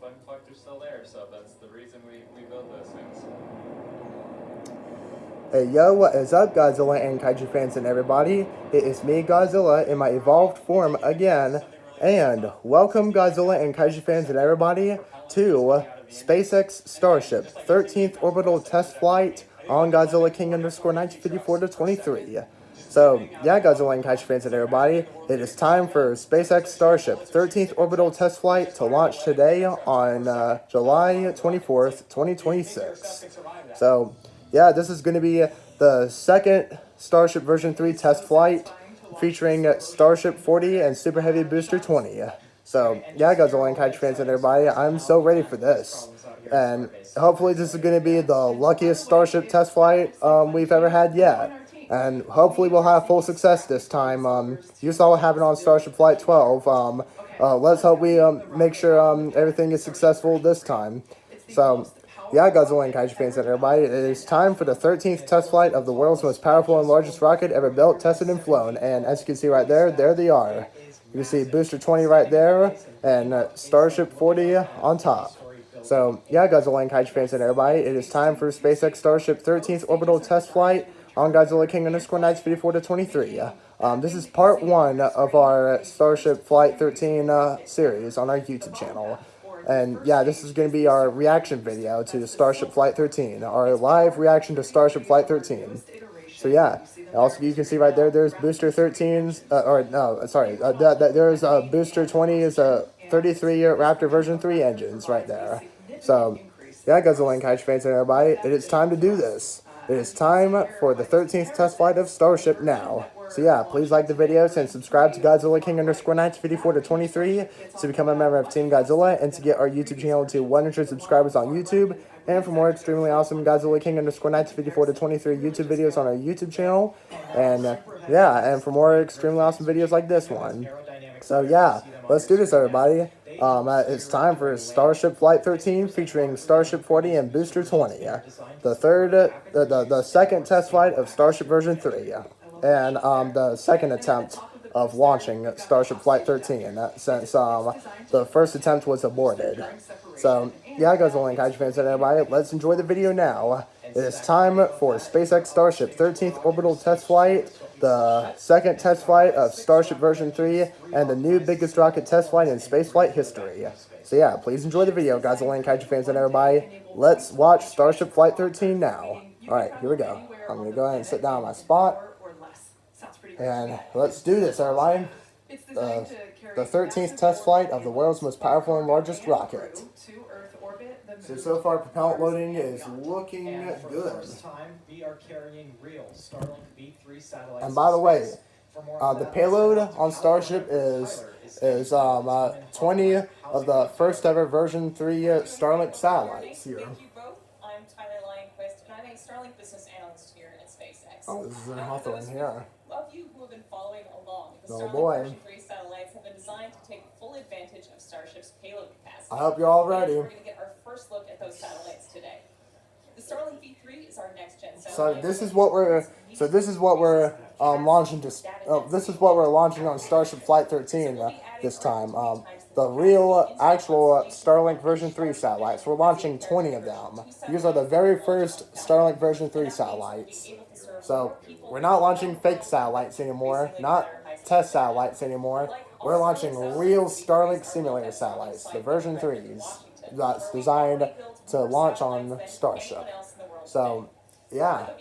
fun collector's still there, so that's the reason we build those things. Hey yo, what is up, Godzilla and Kaiju fans and everybody? It is me, Godzilla, in my evolved form again, and welcome, Godzilla and Kaiju fans and everybody, to SpaceX Starship 13th Orbital Test Flight on Godzilla King underscore 1954 to 23. So, yeah, Godzilla and Kaiju fans and everybody, it is time for SpaceX Starship 13th Orbital Test Flight to launch today on July 24th, 2026. So, yeah, this is going to be the second Starship version 3 test flight featuring Starship 40 and Super Heavy Booster 20. So, yeah, Godzilla and Kaiju fans and everybody, I'm so ready for this. And hopefully this is going to be the luckiest Starship test flight we've ever had yet. And hopefully we'll have full success this time. You saw what happened on Starship Flight 12. Let's hope we make sure everything is successful this time. So, yeah, Godzilla and Kaiju fans and everybody, it is time for the 13th test flight of the world's most powerful and largest rocket ever built, tested, and flown. And as you can see right there they are. You can see Booster 20 right there, and Starship 40 on top. So, yeah, Godzilla and Kaiju fans and everybody, it is time for SpaceX Starship 13th Orbital Test Flight on Godzilla King underscore 1954 to 23. This is part 1 of our Starship Flight 13 series on our YouTube channel. And yeah, this is going to be our reaction video to Starship Flight 13, our live reaction to Starship Flight 13. So yeah, also you can see right there, there's Booster 13's, there's Booster 20's 33 Raptor version 3 engines right there. So yeah, Godzilla and Kaiju fans and everybody, it is time to do this. It is time for the 13th test flight of Starship now. So yeah, please like the videos and subscribe to Godzilla King underscore 1954 to 23 to become a member of Team Godzilla and to get our YouTube channel to 100 subscribers on YouTube. And for more extremely awesome Godzilla King underscore 1954 to 23 YouTube videos on our YouTube channel. And and for more extremely awesome videos like this one. So yeah, let's do this, everybody. It's time for Starship Flight 13 featuring Starship 40 and Booster 20. The second test flight of Starship version 3. And the second attempt of launching Starship Flight 13 since the first attempt was aborted. So, yeah, Godzilla and Kaiju fans and everybody, let's enjoy the video now. It is time for SpaceX Starship 13th Orbital Test Flight, the second test flight of Starship version 3, and the new biggest rocket test flight in spaceflight history. So yeah, please enjoy the video, Godzilla and Kaiju fans and everybody. Let's watch Starship Flight 13 now. Alright, here we go. I'm going to go ahead and sit down on my spot. And let's do this, everybody. The 13th test flight of the world's most powerful and largest rocket. So far, propellant loading is looking good. And by the way, the payload on Starship is 20 of the first ever version 3 Starlink satellites here. I'm Tyler Lionquist, and I'm a Starlink business analyst here at SpaceX. Oh, this is an Hawthorne here. Of you who have been following along, the Oh, Starlink boy. version 3 satellites have been designed to take full advantage of Starship's payload capacity. I hope you're all ready. We're going to get our first look at those satellites today. The Starlink V3 is our next gen satellite. So this is what we're launching to. This is what we're launching on Starship Flight 13 this time. The real, actual Starlink version 3 satellites. We're launching 20 of them. These are the very first Starlink version 3 satellites. So we're not launching fake satellites anymore, not test satellites anymore. We're launching real Starlink simulator satellites, the version 3s, that's designed to launch on Starship. So, yeah,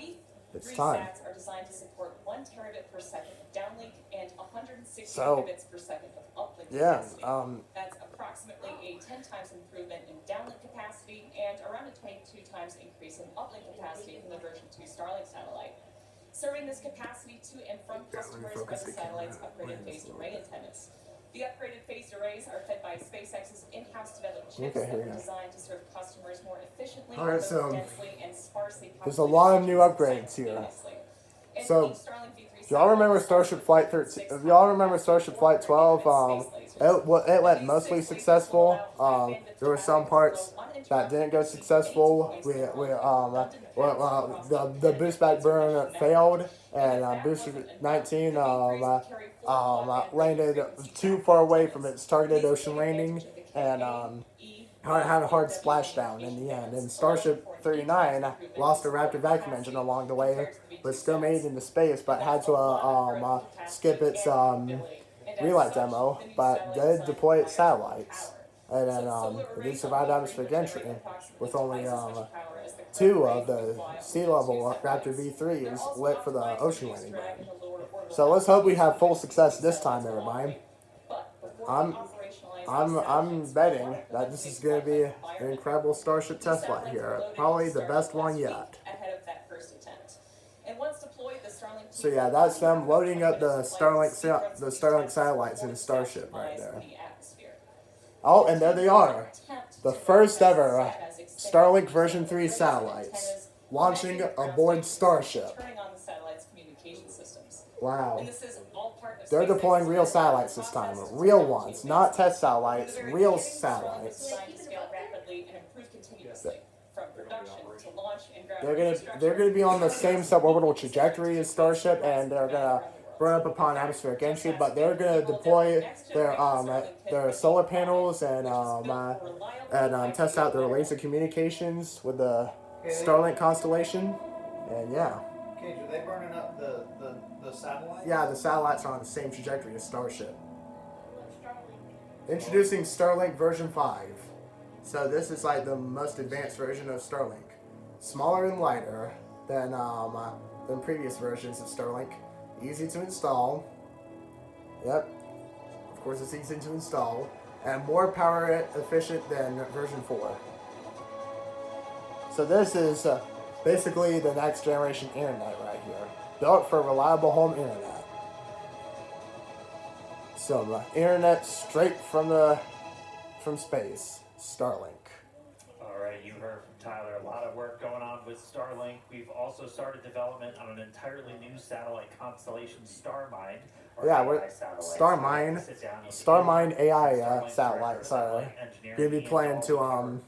it's time. Are designed to support 1 terabit per second of downlink and 160 So, megabits per second of uplink yeah, capacity. That's approximately a 10 times improvement in downlink capacity and around a 22 times increase in uplink capacity from the version 2 Starlink satellite. Serving this capacity to and from customers are the satellite's upgraded phased array antennas. The upgraded phased arrays are fed by SpaceX's in-house developed chips that are designed to serve customers more efficiently, Alright, so densely, and sparsely populated. there's a lot of new upgrades here. So, y'all remember Starship Flight 13? If y'all remember Starship Flight 12, it went mostly successful. There were some parts that didn't go successful. The boost back burn failed, and Booster 19 landed too far away from its targeted ocean landing, and had a hard splashdown in the end. And Starship 39 lost a Raptor vacuum engine along the way, was still made into space, but had to skip its relay demo, but did deploy its satellites. And then it did survive atmospheric entry with only 2 of the sea level Raptor V3s lit for the ocean landing ground. So let's hope we have full success this time, everybody. I'm betting that this is going to be an incredible Starship test flight here. Probably the best one yet. So yeah, that's them loading up the Starlink satellites in the Starship right there. Oh, and there they are. The first ever Starlink version 3 satellites launching aboard Starship. Wow. They're deploying real satellites this time. Real ones. Not test satellites. Real satellites. They're gonna be on the same suborbital trajectory as Starship, and they're gonna burn up upon atmospheric entry. But they're gonna deploy their solar panels and test out their laser communications with the Starlink constellation. And yeah. Okay, are they burning up the satellites? Yeah, the satellites are on the same trajectory as Starship. Introducing Starlink version 5. So this is like the most advanced version of Starlink. Smaller and lighter than previous versions of Starlink. Easy to install. Yep. Of course it's easy to install. And more power efficient than version 4. So this is basically the next generation internet right here. Built for reliable home internet. Some internet straight from space. Starlink. All right, you heard from Tyler. A lot of work going on with Starlink. We've also started development on an entirely new satellite constellation, Starmind. Yeah, Starmind AI satellites are going to be planned to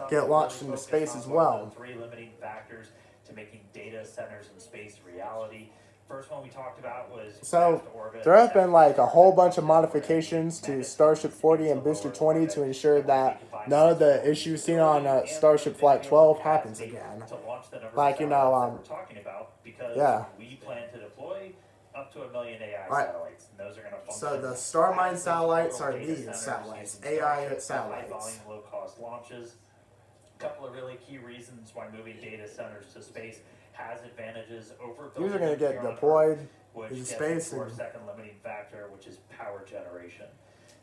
get launched into space as well. 3 limiting factors to making data centers in space reality. First one we talked about was so there have been like a whole bunch of modifications to Starship 40 and Booster 20 to ensure that none of the issues seen on Starship Flight 12 happens again. Like, you know, yeah. We plan to deploy up to 1 million AI satellites. And those are going to function. So the Starmind satellites are these satellites, AI satellites. High-volume, low-cost launches. A couple of really key reasons why moving data centers to space has advantages over these are going to get deployed in space. And 4-second limiting factor, which is power generation.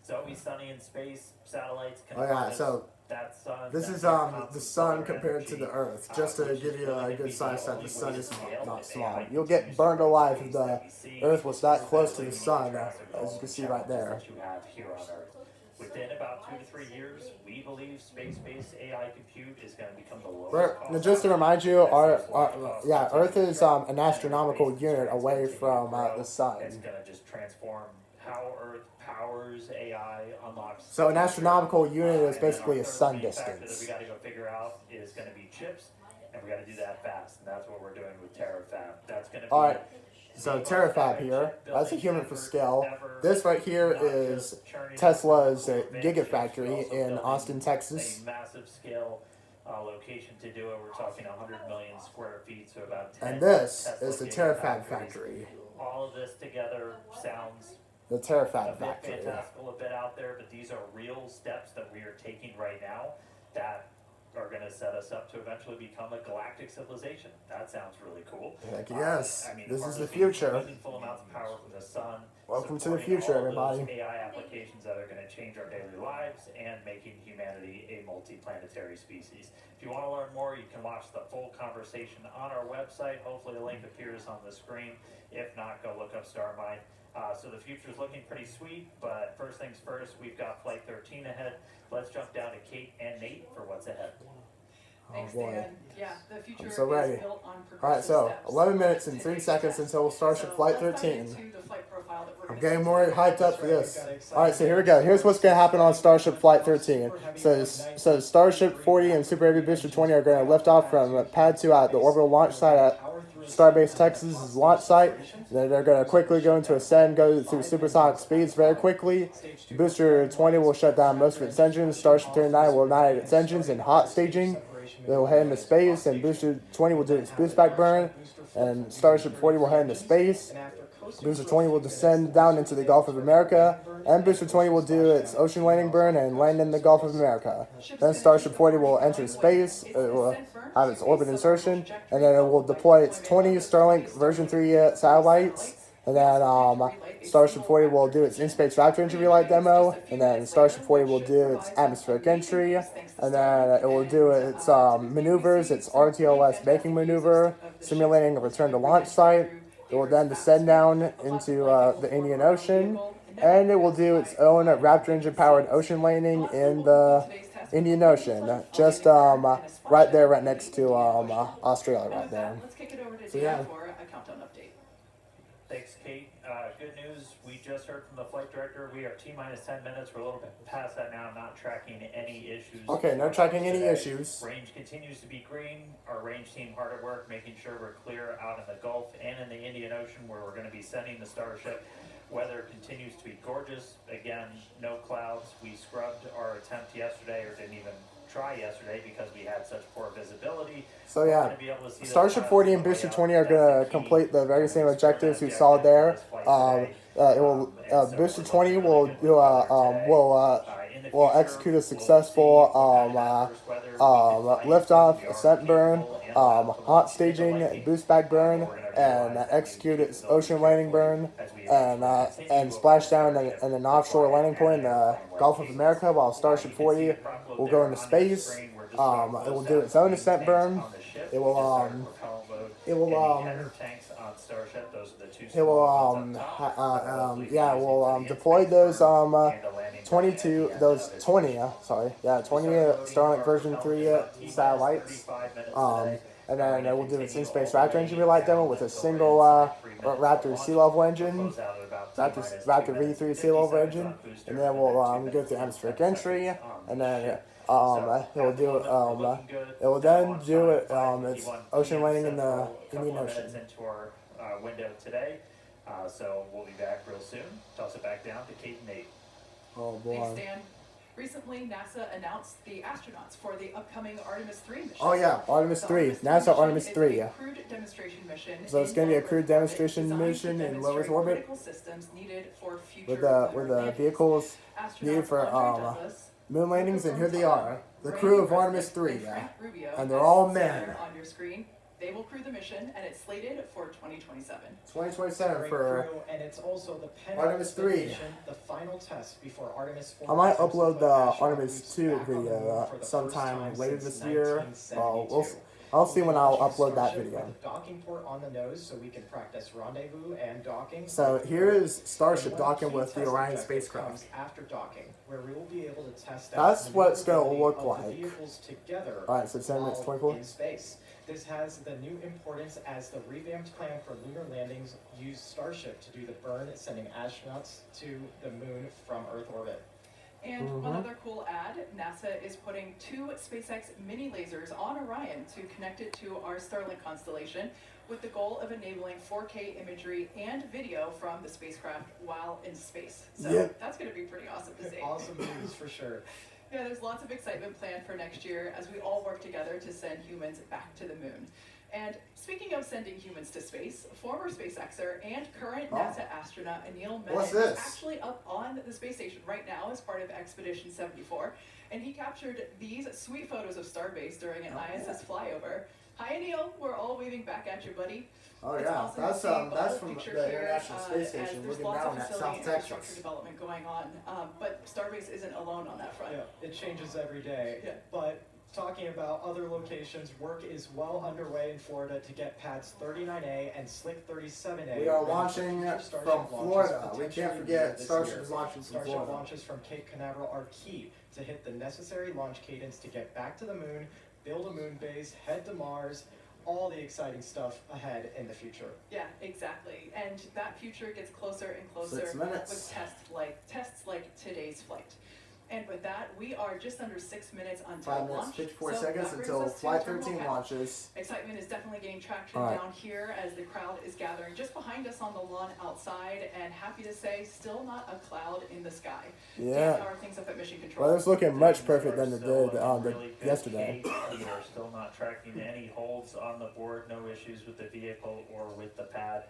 So always sunny in space, satellites can so that sun. This is the sun compared to the Earth, just to give you a good size that the sun is not small. You'll get burned alive if the Earth was that close to the sun, as you can see right there. You have here on Earth. Within about 2 to 3 years, we believe space-based AI compute is going to become the lowest cost. Just to remind you, Earth is an astronomical unit away from the sun. It's going to just transform how Earth powers AI, unlocks. So an astronomical unit is basically a sun distance. That we got to go figure out is going to be chips, and we got to do that fast. And that's what we're doing with TerraFab. That's going to be. All right. So TerraFab here, that's a human for scale. This right here is Tesla's Gigafactory in Austin, Texas. A massive scale location to do it. We're talking 100 million square feet, so about 10. And this is the TerraFab factory. All of this together sounds the TerraFab a bit factory. fantastical, a bit out there, but these are real steps that we are taking right now that are going to set us up to eventually become a galactic civilization. That sounds really cool. Heck yes. I mean, this is the future. Meaningful amounts of power from the sun. Welcome to the future, everybody. AI applications that are going to change our daily lives and making humanity a multi-planetary species. If you want to learn more, you can watch the full conversation on our website. Hopefully the link appears on the screen. If not, go look up Starmind. So the future is looking pretty sweet, but first things first, we've got Flight 13 ahead. Let's jump down to Kate and Nate for what's ahead. Thanks, Oh boy. Dan. Yeah, the future I'm so ready. is built on Alright, so steps. 11 minutes and 3 seconds until Starship Flight 13. Let's dive into the flight profile that we're I'm gonna getting see more today. hyped up for this. Alright, so here we go. Here's what's going to happen on Starship Flight 13. So Starship 40 and Super Heavy Booster 20 are going to lift off from Pad 2 at the Orbital Launch Site at Starbase Texas' launch site. Then they're going to quickly go into ascend, go through supersonic speeds very quickly. Booster 20 will shut down most of its engines. Starship 39 will ignite its engines in hot staging. They will head into space, and Booster 20 will do its boost back burn. And Starship 40 will head into space. Booster 20 will descend down into the Gulf of America, and Booster 20 will do its ocean landing burn and land in the Gulf of America. Then Starship 40 will enter space, it will have its orbit insertion, and then it will deploy its 20 Starlink version 3 satellites. And then Starship 40 will do its in-space Raptor entry relight demo, and then Starship 40 will do its atmospheric entry, and then it will do its maneuvers, its RTOS making maneuver, simulating a return to launch site. It will then descend down into the Indian Ocean, and it will do its own Raptor engine-powered ocean landing in the Indian Ocean, just right there, right next to Australia, right there. Let's kick it over to So, Dan yeah. for a countdown update. Thanks, Kate. Good news. We just heard from the flight director. We are T-minus 10 minutes. We're a little bit past that now. Not tracking any issues. Okay, no tracking any today. issues. Range continues to be green. Our range team hard at work, making sure we're clear out in the Gulf and in the Indian Ocean, where we're going to be sending the Starship. Weather continues to be gorgeous. Again, no clouds. We scrubbed our attempt yesterday, or didn't even try yesterday because we had such poor visibility. So yeah, Starship 40 and Booster 20 are going to complete the very same objectives we saw there. Booster 20 will execute a successful liftoff, ascent burn, hot staging, boost back burn, and execute its ocean landing burn, and splash down in an offshore landing point in the Gulf of America, while Starship 40 will go into space. It will do its own ascent burn. It will deploy those 20 Starlink version 3 satellites. And then it will do its in-space Raptor engine relight demo with a single Raptor sea level engine, Raptor V3 sea level engine, and then we'll go through atmospheric entry, and then it will then do its ocean landing in the Indian Ocean. Into our window today, so we'll be back real soon. Toss it back down to Kate and Nate. Oh Thanks, boy. Dan. Recently, NASA announced the astronauts for the upcoming Artemis 3 mission. Oh yeah, Artemis The 3. NASA Artemis 3. is a crewed demonstration mission. So it's going to be a crewed demonstration mission in low Earth orbit critical systems needed for future with the lunar landings. vehicles needed for Astronauts Andre Douglas, moon landings, and here they are, the crew of Artemis 3, Frank Rubio, and they're all as men. seen on your screen. They will crew the mission, and it's slated for 2027. 2027 Great for. crew, and it's also the Artemis 3. mission, the final test before Artemis 4. I might upload the Astronauts Artemis 2 back on the moon video for the first sometime time later since this year. 1972. I'll see when I'll Launch upload that Starship video. with a docking port on the nose so we can practice rendezvous and docking. So here is And Starship one docking key with the test Orion objective spacecraft. comes after docking, where we will be able to test That's out what it's gonna maneuverability look of like. the vehicles together. Alright, so 10 minutes, while 24. in space. This has the new importance as the revamped plan for lunar landings used Starship to do the burn, sending astronauts to the moon from Earth orbit. And one other cool ad, NASA is putting 2 SpaceX mini lasers on Orion to connect it to our Starlink constellation with the goal of enabling 4K imagery and video from the spacecraft while in space. So Yeah. that's going to be pretty awesome to see. Awesome news for sure. Yeah, there's lots of excitement planned for next year as we all work together to send humans back to the moon. And speaking of sending humans to space, former SpaceXer and current NASA astronaut Anil What's Mehta is this? actually up on the space station right now as part of Expedition 74. And he captured these sweet photos of Starbase during an ISS flyover. Hi Anil, we're all waving back at you, buddy. Oh It's yeah, awesome to that's see the that's whole from picture the here, International Space as Station, there's looking lots down of at facility South infrastructure Texas. development going on, but Starbase isn't alone on that front. Yeah, it changes every day. Yeah. But talking about other locations, work is well underway in Florida to get pads 39A and Slick 37A. We are ready for launching future Starship from launches Florida. We potentially can't forget later this Starship year. is launching from Starship Florida. launches from Cape Canaveral are key to hit the necessary launch cadence to get back to the moon, build a moon base, head to Mars, all the exciting stuff ahead in the future. Yeah, exactly. And that future gets closer and closer 6 minutes. with tests like today's flight. And with that, we are just under 6 minutes until 5 minutes, launch. 54 So seconds that brings until us to Flight terminal 13 pad. launches. Excitement is definitely getting traction All right. down here as the crowd is gathering just behind us on the lawn outside, and happy to say, still not a cloud in the sky. Yeah. Dan, how are things up at Mission Control? Well, it's looking much Things perfect are than it still did in really good yesterday. shape. We are still not tracking any holds on the board, no issues with the vehicle or with the pad.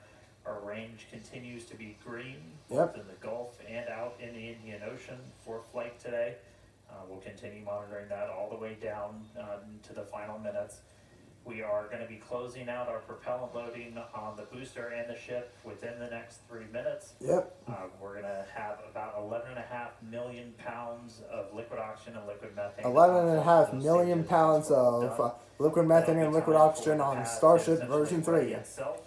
Our range continues to be green, both in the Gulf and out in the Indian Ocean for flight today. We'll continue monitoring that all the way down to the final minutes. We are going to be closing out our propellant loading on the booster and the ship within the next 3 minutes. Yep. We're going to have about 11.5 million pounds of liquid oxygen and liquid methane. 11.5 Those million stages pounds once we're of done. liquid methane That'll and be liquid time oxygen for the on pad to Starship essentially version ready 3. itself.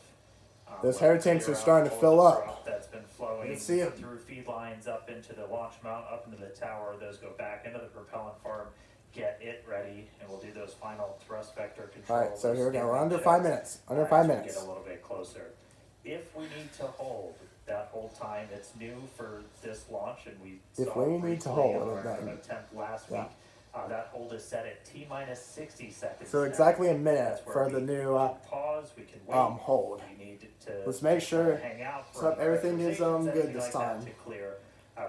Those Let air it tanks clear are out starting to all fill the up. froth that's been flowing You can see it. through feed lines up into the launch mount, up into the tower. Those go back into the propellant farm, get it ready, and we'll do those final thrust vector controls. Alright, so here we go. We're steering under checks, 5 minutes. Under as 5 we minutes. Get a little bit closer. If we need to hold that whole time, it's new for this launch, and we If saw we it need to briefly hold on it, our then- attempt last Yeah. week. That hold is set at T-minus 60 seconds. So now. exactly a minute That's where for we the new can pause, we can wait. hold. We need to Let's make sure hang out for so everything is, conversations, good anything this like that time. to clear.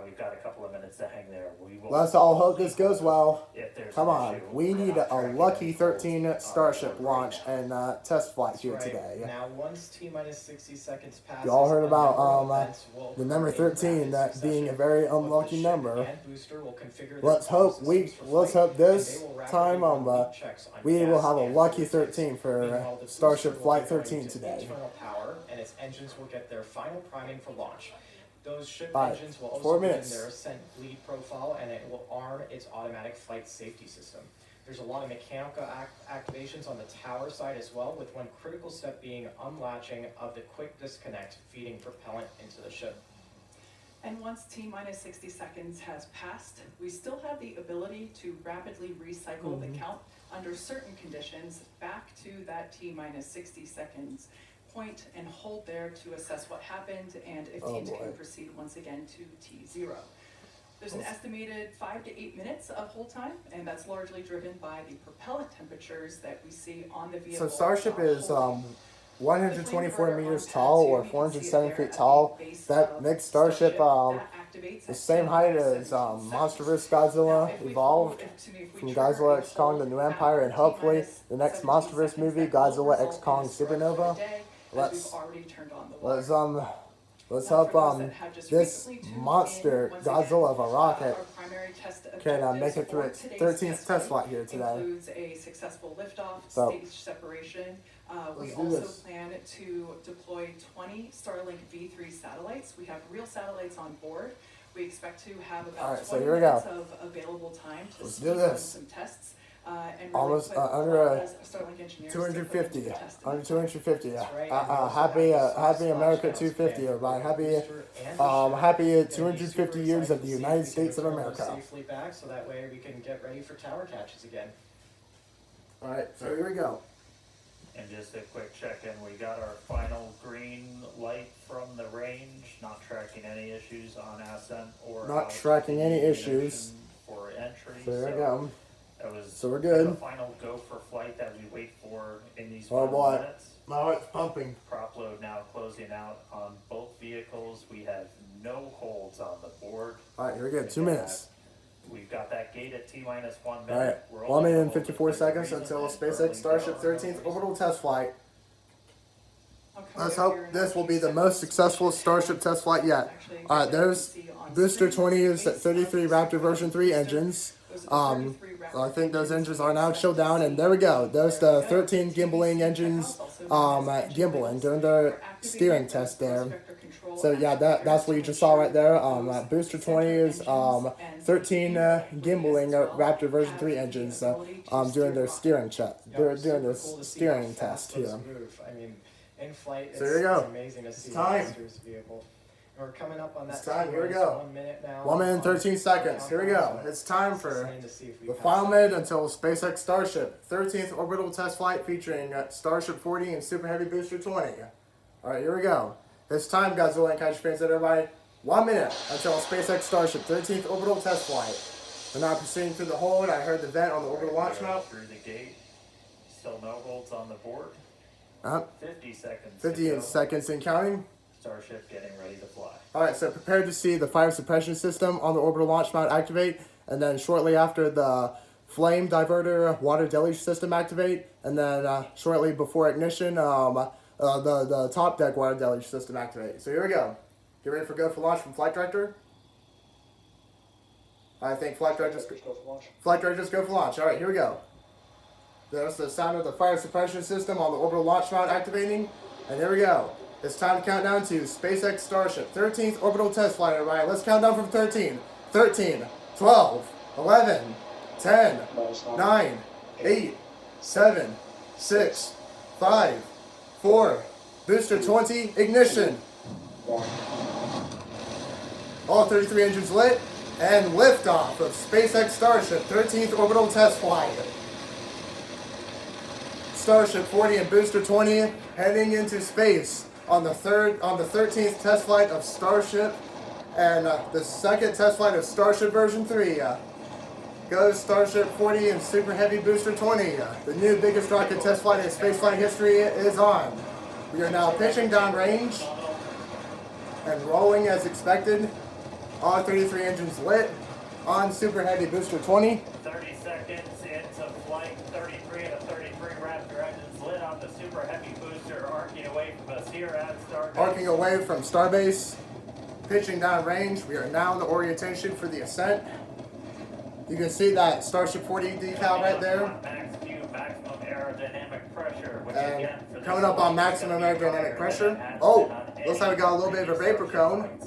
We've got a couple of minutes to hang there. We will Let's all hope this goes well. if there's Come an on. issue. We We're need not a tracking lucky any 13 holds on Starship board right launch now. and test flight That's here right. today. Now, once T-minus 60 seconds passes, You all heard about a event will the number occur in 13, rapid that being a succession. very Both the unlucky ship number. and booster will configure their Let's power hope systems for let's flight, hope and this they will rapidly time run leak checks on we will gas have a and lucky fuel 13 tanks. for Meanwhile, the Starship booster will Flight be going 13 to today. internal power, and its engines will get their final priming for launch. Those ship All right, engines will 4 also begin minutes. their ascent lead profile, and it will arm its automatic flight safety system. There's a lot of mechanical activations on the tower side as well, with one critical step being unlatching of the quick disconnect, feeding propellant into the ship. And once T-minus 60 seconds has passed, we still have the ability to rapidly recycle the count under certain conditions back to that T-minus 60 seconds point and hold there to assess what happened and if teams boy. can proceed once again to T0. There's an estimated 5 to 8 minutes of hold time, and that's largely driven by the propellant temperatures that we see on the vehicle. So Starship is holding. 124 meters tall or 407 feet tall. That makes Starship the same height as Monster vs. Godzilla Evolved from Godzilla X Kong: The New Empire, and hopefully the next Monster vs. movie, Godzilla X Kong Supernova. Let's hope this monster Godzilla of a rocket can make it through its 13th test flight here today. Includes a successful liftoff, So, stage separation. We let's do also this. plan to deploy 20 Starlink V3 satellites. We have real satellites on board. We expect to have about Alright, so 20 here we go. minutes of available time to Let's speed do run this. some tests. And really Almost put under us Starlink engineers to put into 250, the test under and 250. That's right, and we also have Happy the Happy Starship America Launch 250, Site everybody. Happy booster and the ship. happy Gonna be 250 super years of excited the to see if United we can States of return those America. safely back, so that way we can get ready for tower catches again. All right, so here we go. And just a quick check-in, we got our final green light from the range, not tracking any issues on ascent or Not out tracking to any the issues. ocean for entry. So there we go. That was So we're good. the final go for flight that we wait for in these Oh, final boy. minutes. My heart's pumping. Prop load now closing out on both vehicles. We have no holds on the board. All right, here we go. 2 Again, minutes. We've got that gate at T-minus 1 minute. All right, We're 1 only minute a and little bit 54 within seconds reason until and SpaceX early Starship go. 13th orbital test flight. I'll come Let's back hope here in this will be the 15 most seconds. successful Starship test flight yet. Actually, All right, there's see on Booster screen 20 is space at 33 of Raptor the version 3 booster. engines. Those are the 33 Raptor So I think those engines are now expect chilled to down, and see there we go. There's there the we go. 13 gimbaling TBC engines checkouts, also known as engine gimbaling wheels. during We're the activating steering those test thrust there. vector control So yeah, actuators that's what you to just saw right there. ensure those Booster center 20 is engines and 13 the gimbaling as well Raptor version have 3 the engines ability to steer during their rocket. steering check. Yeah, During super the cool to see how steering fast test those here. move. I mean, in flight, So here we go. it's amazing to see time. Monster's vehicle. And we're coming up on that. It's time. Here we T-minus go. 1 minute now. 1 minute and 13 on seconds. Here we go. countdown, so It's time it's for exciting to see if we the pass final it. minute until SpaceX Starship 13th orbital test flight featuring Starship 40 and Super Heavy Booster 20. All right, here we go. It's time, Godzilla and Kaiju fans, everybody. 1 minute until SpaceX Starship 13th orbital test flight We're now proceeding through the hold. I heard the vent on the orbital launch mount. Through the gate. Still no holds on the board. 50 seconds. 50 seconds and counting. Starship getting ready to fly. Alright, so prepare to see the fire suppression system on the orbital launch mount activate, and then shortly after the flame diverter water deluge system activate, and then shortly before ignition, the top deck water deluge system activate. So here we go. Get ready for go for launch from flight director. I think flight director just go for launch. Alright, here we go. There's the sound of the fire suppression system on the orbital launch mount activating, and here we go. It's time to count down to SpaceX Starship 13th orbital test flight, everybody. Let's count down from 13. 13, 12, 11, 10, 9, 8, 7, 6, 5, 4, booster 20, ignition. All 33 engines lit, and liftoff of SpaceX Starship 13th orbital test flight. Starship 40 and booster 20 heading into space on the 13th test flight of Starship, and the second test flight of Starship version 3. Goes Starship 40 and Super Heavy Booster 20. The new biggest rocket test flight in spaceflight history is on. We are now pitching down range and rolling as expected. All 33 engines lit on Super Heavy Booster 20. 30 seconds into flight. 33 and a 33 Raptor engines lit on the Super Heavy booster, arcing away from us here at Starbase. Arcing away from Starbase. Pitching down range. We are now in the orientation for the ascent. You can see that Starship 40 decal right there. Max Q, maximum aerodynamic pressure. Which And again, for coming up on maximum aerodynamic pressure. Oh, looks like we got a little bit of a vapor cone.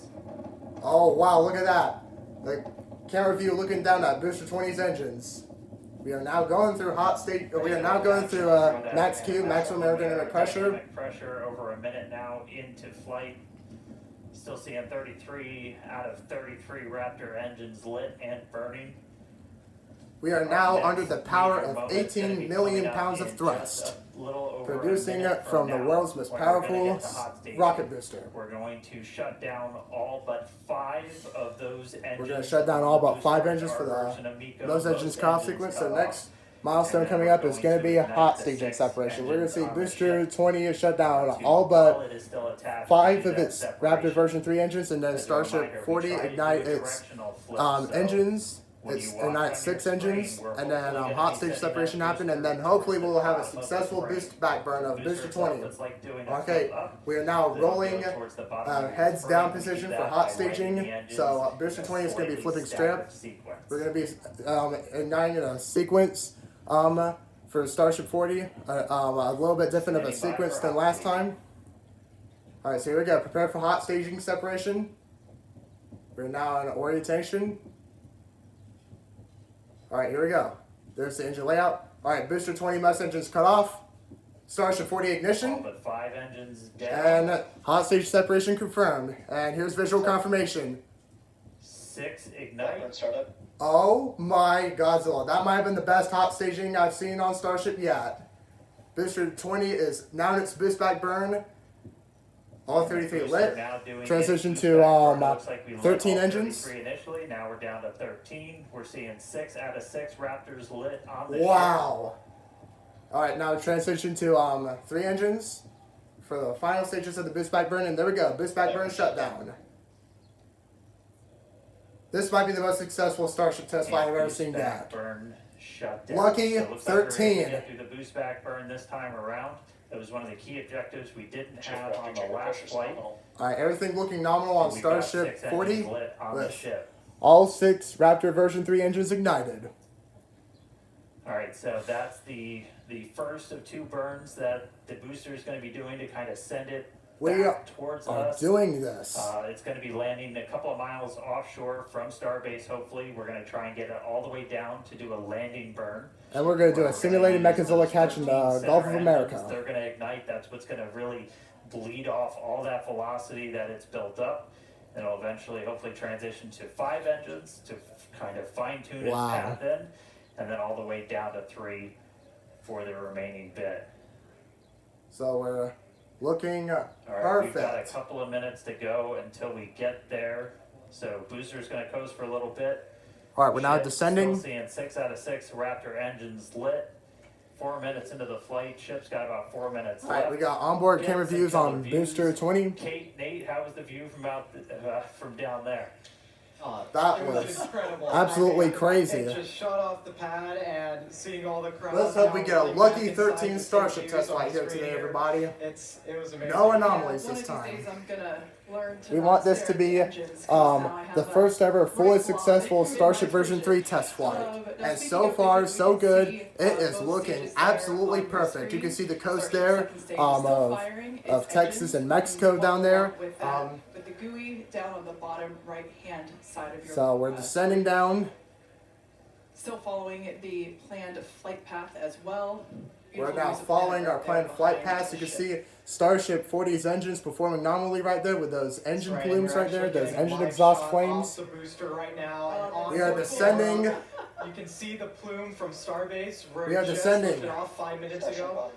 Oh wow, look at that. The camera view looking down at Booster 20's engines. We are now going through we are now going through max Q, maximum aerodynamic pressure. Pressure over a minute now into flight. Still seeing 33 out of 33 Raptor engines lit and burning. We are now under the power of 18 million pounds of thrust, producing from the world's most powerful rocket booster. We're going to shut down all but 5 of those engines. We're going to shut down all but 5 engines for those engines cutoff sequence. So next milestone coming up is going to be a hot staging separation. We're going to see Booster 20 is shut down all but 5 of its Raptor version 3 engines, and then Starship 40 ignite its engines. It's ignite 6 engines, and then hot stage separation happened, and then hopefully we'll have a successful boost back burn of Booster 20. Okay, we are now rolling heads down position for hot staging. So Booster 20 is going to be flipping straight up. We're going to be igniting a sequence for Starship 40, a little bit different of a sequence than last time. Alright, so here we go. Prepare for hot staging separation. We're now in orientation. Alright, here we go. There's the engine layout. Alright, Booster 20 mass engines cut off. Starship 40 ignition. All but 5 engines down. And hot stage separation confirmed. And here's visual confirmation. 6 ignite. Oh my Godzilla. That might have been the best hot staging I've seen on Starship yet. Booster 20 is now in its boost back burn. All 33 lit. Transition to 13 engines. Initially, now we're down to 13. We're seeing 6 out of 6 Raptors lit on the Wow. Alright, now transition to 3 engines for the final stages of the boost back burn, and there we go. Boost back burn shutdown. This might be the most successful Starship test flight I've ever seen yet. Burn shut down. Lucky so 13. Like get through the boost back burn this time around. That was one of the key objectives we didn't have on the last flight. Alright, everything looking nominal on We've got Starship 6 40 engines lit on the with ship. all 6 Raptor version 3 engines ignited. Alright, so that's the first of 2 burns that the booster is going to be doing to kind of send it back towards us. Doing this. It's going to be landing a couple of miles offshore from Starbase, hopefully. We're going to try and get it all the way down to do a landing burn. And we're going to do a simulated Mechazilla catch in the Gulf of America. They're going to ignite. That's what's going to really bleed off all that velocity that it's built up. And it'll eventually, hopefully, transition to 5 engines to kind of fine-tune its path in. And then all the way down to 3 for the remaining bit. So we're looking Alright, perfect. we've got a couple of minutes to go until we get there. So booster's going to coast for a little bit. All right, we're now Ship descending. Still seeing 6 out of 6 Raptor engines lit. 4 minutes into the flight. Ship's got about 4 minutes All left. right, we got onboard camera Getting some views color on views. booster 20. Kate, Nate, how was the view from down there? That It was incredible. absolutely I mean, crazy. It just shot off the pad and seeing all the crowd. Let's hope we now get a rolling lucky back inside 13 the Starship views test on flight the here screen today, here. everybody. It was amazing. No anomalies One this of these time. days I'm gonna learn to We not want this to stare be at the engines, 'cause now I have the a first ever fully great successful vlog in Starship my version version. 3 test flight. Now, And speaking so of far, which, we so can good. see, It is both looking stages there absolutely on the perfect. You screen. can see the coast Starship there second stage is still firing its of Texas engines. and You Mexico can down follow there. along with that, with the GUI down on the bottom right-hand side of your So we're descending screen. down. Still following the planned flight path as well. We're Beautiful now use of following path our right planned there flight behind path. You the can ship. see Starship 40's engines performing nominally right there with those engine Right, plumes we're right there, actually those getting a engine live exhaust shot flames. off the booster right now, and Oh, on We are the descending. camera, you can see the plume from Starbase. We are just descending. lifted off 5 minutes ago.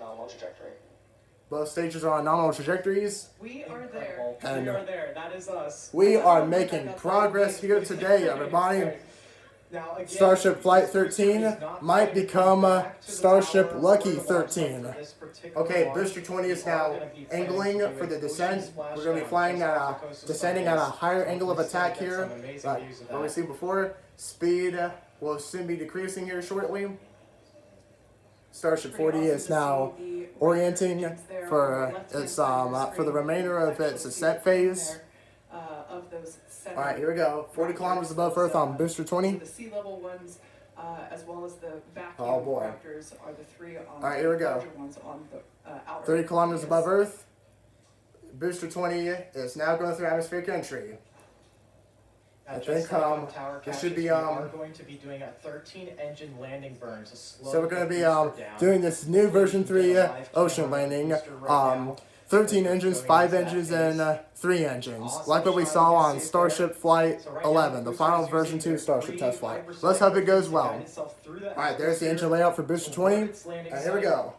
Both stages are on nominal trajectories. We are there. Incredible. And we are there. That is us. we are making progress here today, everybody. Now, again, Starship Flight this booster 13 is not might going to become come back to the Starship tower Lucky or the launch site 13. for this particular Okay, launch. booster 20 is We are now gonna be planning angling to do for an the ocean descent. splashdown We're going to be flying just at off the coast of descending at a Starbase. higher angle of Hopefully attack get here. some amazing Like views of what we that. see before, speed will soon be decreasing here shortly. Starship 40 is now orienting for its for the remainder of its ascent phase. All right, here we go. 40 kilometers above Earth on booster 20. The sea level ones, as well as the vacuum Oh, boy. raptors, are the three on All right, here we the go. larger ones on the outer 30 kilometers areas. above Earth. Booster 20 is now going through atmospheric entry. I Just think, like on tower this catches, should be, we are going to be doing a 13 engine landing burn to slow So we're going to the be booster down. doing this new version 3 ocean landing. 13 engines, 5 engines, and 3 engines. Like what we saw on Starship Flight 11, the final version 2 Starship test flight. Let's hope it goes well. Alright, there's the engine layout for Booster 20. And here we go.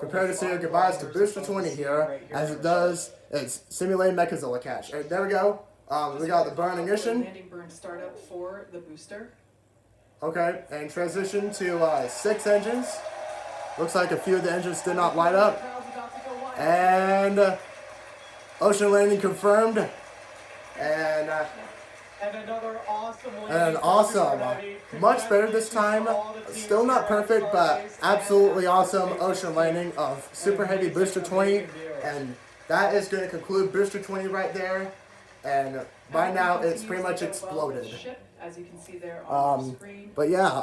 Prepare to say your goodbyes to Booster 20 here, as it does its simulated Mechazilla catch. Alright, there we go. We got the burn ignition. Landing burn startup for the booster. Okay, and transition to 6 engines. Looks like a few of the engines did not light up. And ocean landing confirmed. And another awesome an awesome, much better this time. Still not perfect, but absolutely awesome ocean landing of Super Heavy Booster 20. And that is going to conclude Booster 20 right there. And by now, it's pretty much exploded. As you can see there on the screen. But yeah,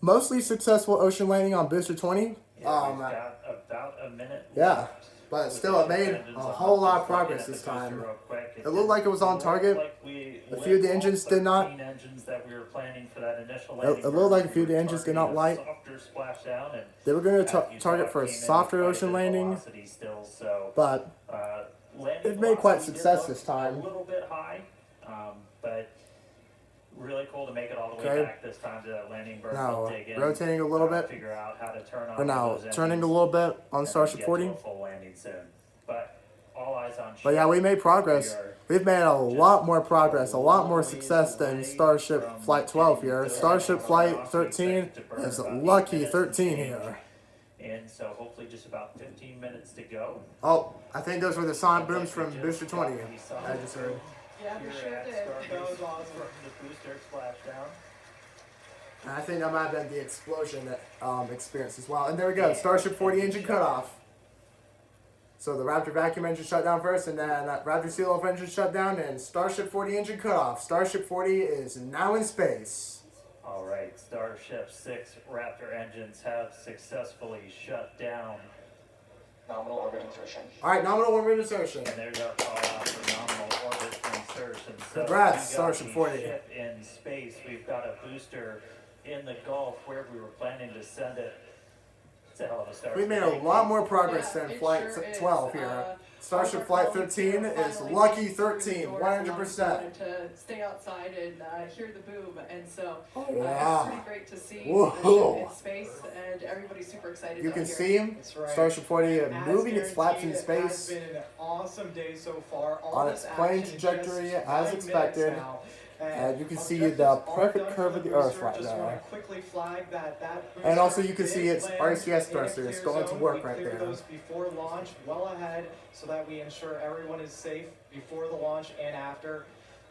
mostly successful ocean landing on Booster 20. We've got about a minute Yeah, left. but still, it made a whole lot of progress this time. It looked like it was on target. A few of the engines did not. It looked like a few of the engines did not light. They were going to target for a softer ocean landing, but it made quite success this time. A little bit high, but really cool to make it all the way Okay. back this time to that landing burn. Now We'll dig in, rotating a little bit. figure out how to turn on We're now those turning a engines, little bit on and Starship get 40. to a full landing soon. But all eyes on But yeah, ship. we made progress. We've made a lot more progress, a lot more success than Starship Flight 12 here. Starship Flight 13 is lucky 13 here. And so hopefully just about 15 minutes to go. Oh, I think those were the sonic booms from Booster 20. I just heard. Yeah, we sure did. That was awesome. The booster splashdown. And I think that might have been the explosion experience as well. And there we go, Starship 40 engine cutoff. So the Raptor vacuum engine shut down first, and then Raptor seal off engine shut down, and Starship 40 engine cutoff. Starship 40 is now in space. All right, Starship 6 Raptor engines have successfully shut down. Nominal orbit insertion. All right, nominal orbit insertion. And there's our call out for nominal orbit insertion. So Congrats, we got Starship the 40. ship in space. We've got a booster in the Gulf where we were planning to send it. It's a hell of a start. We made a lot more progress than Flight 12 here. Starship Flight 13 is lucky 13, 100%. To stay outside and hear the boom, and so yeah. it's pretty great to see Whoa. the ship in space, and everybody's super excited. You out can here. see him, That's right. Starship 40 As moving its flaps in guaranteed, space. It has been an awesome day so far. All On this its plane action trajectory just as 9 expected. minutes now, And you can see objectives the are perfect done curve for of the Earth booster. right Just there. want to quickly flag that And also booster you can see did its land RCS in a thruster is clear going to zone. work We right cleared there. those before launch, well ahead, so that we ensure everyone is safe before the launch and after.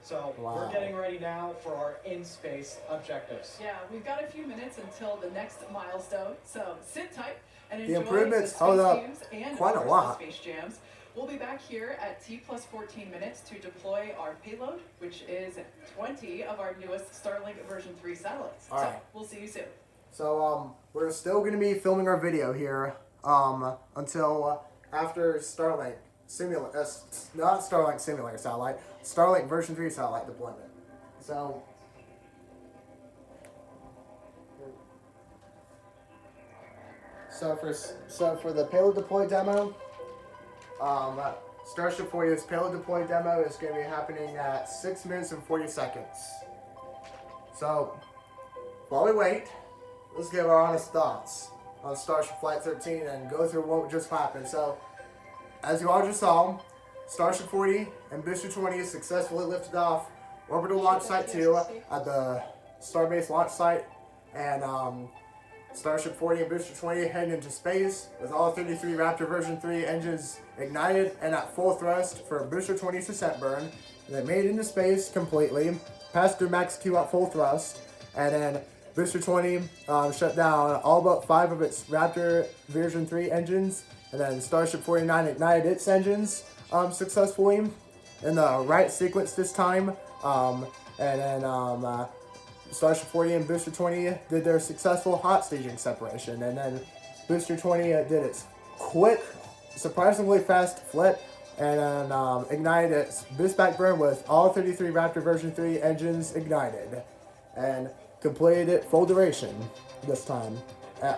So Wow. we're getting ready now for our in-space objectives. Yeah, we've got a few minutes until the next milestone, so sit tight and The enjoy improvements the held space up games and quite a of course, lot. the space jams. We'll be back here at T+14 minutes to deploy our payload, which is 20 of our newest Starlink version 3 satellites. All so right. we'll see you soon. So we're still going to be filming our video here until after Starlink not Starlink simulator satellite, Starlink version 3 satellite deployment. So for the payload deploy demo, Starship 40's payload deploy demo is going to be happening at 6 minutes and 40 seconds. So while we wait, let's give our honest thoughts on Starship Flight 13 and go through what just happened. So, as you all just saw, Starship 40 and Booster 20 successfully lifted off Orbital Launch Site 2 at the Starbase Launch Site, and Starship 40 and Booster 20 heading into space with all 33 Raptor version 3 engines ignited and at full thrust for Booster 20's descent burn. And they made it into space completely, passed through max Q at full thrust, and then Booster 20 shut down all but 5 of its Raptor version 3 engines, and then Starship 49 ignited its engines successfully in the right sequence this time, and then Starship 40 and Booster 20 did their successful hot staging separation, and then Booster 20 did its quick, surprisingly fast flip, and then ignited its boost back burn with all 33 Raptor version 3 engines ignited, and completed it full duration this time,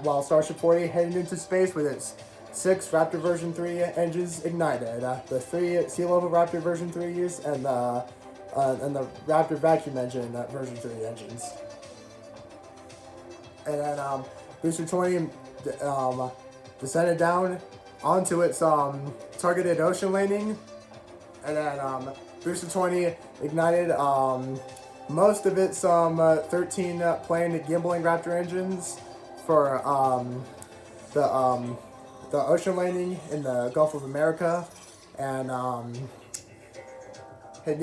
while Starship 40 headed into space with its 6 Raptor version 3 engines ignited, the 3 sea level Raptor version 3s, and the Raptor vacuum engine version 3 engines. And then Booster 20 descended down onto its targeted ocean landing, and then Booster 20 ignited most of its 13 planned gimbling Raptor engines for the ocean landing in the Gulf of America, and it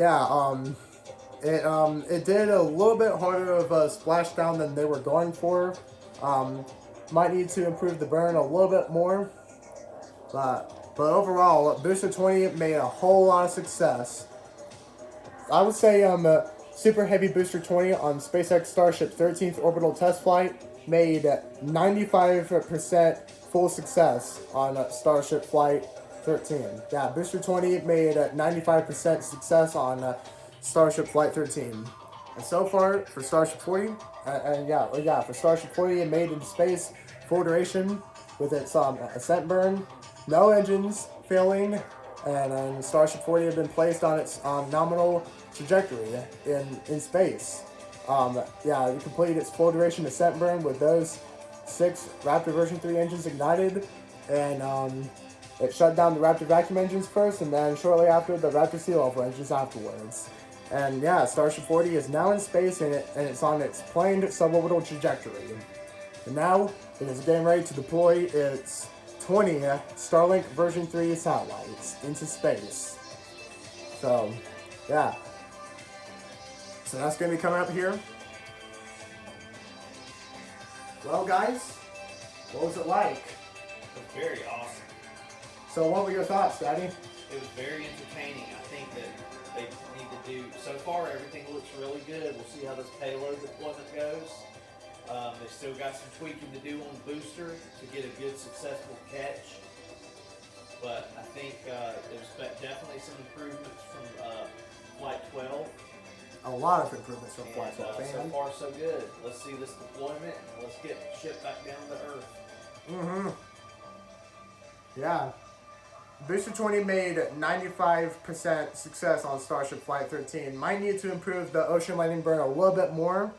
did a little bit harder of a splashdown than they were going for. Might need to improve the burn a little bit more, but overall, Booster 20 made a whole lot of success. I would say Super Heavy Booster 20 on SpaceX Starship 13th Orbital Test Flight made 95% full success on Starship Flight 13. Yeah, Booster 20 made 95% success on Starship Flight 13. And so far, for Starship 40, for Starship 40, it made it into space full duration with its ascent burn, no engines failing, and Starship 40 had been placed on its nominal trajectory in space. It completed its full duration ascent burn with those 6 Raptor version 3 engines ignited, and it shut down the Raptor vacuum engines first, and then shortly after the Raptor sea level engines afterwards. And yeah, Starship 40 is now in space, and it's on its planned suborbital trajectory. And now it is getting ready to deploy its 20 Starlink version 3 satellites into space. So, yeah. So that's going to be coming up here. Well, guys, what was it like? It was very awesome. So what were your thoughts, Daddy? It was very entertaining. I think that they need to do, so far everything looks really good. We'll see how this payload deployment goes. They still got some tweaking to do on the booster to get a good successful catch. But I think there's definitely some improvements from Flight 12. A lot of improvements from Flight And, 12. so far so good. Let's see this deployment and let's get shipped back down to Earth. Mm-hmm. Yeah. Booster 20 made 95% success on Starship Flight 13. Might need to improve the ocean landing burn a little bit more,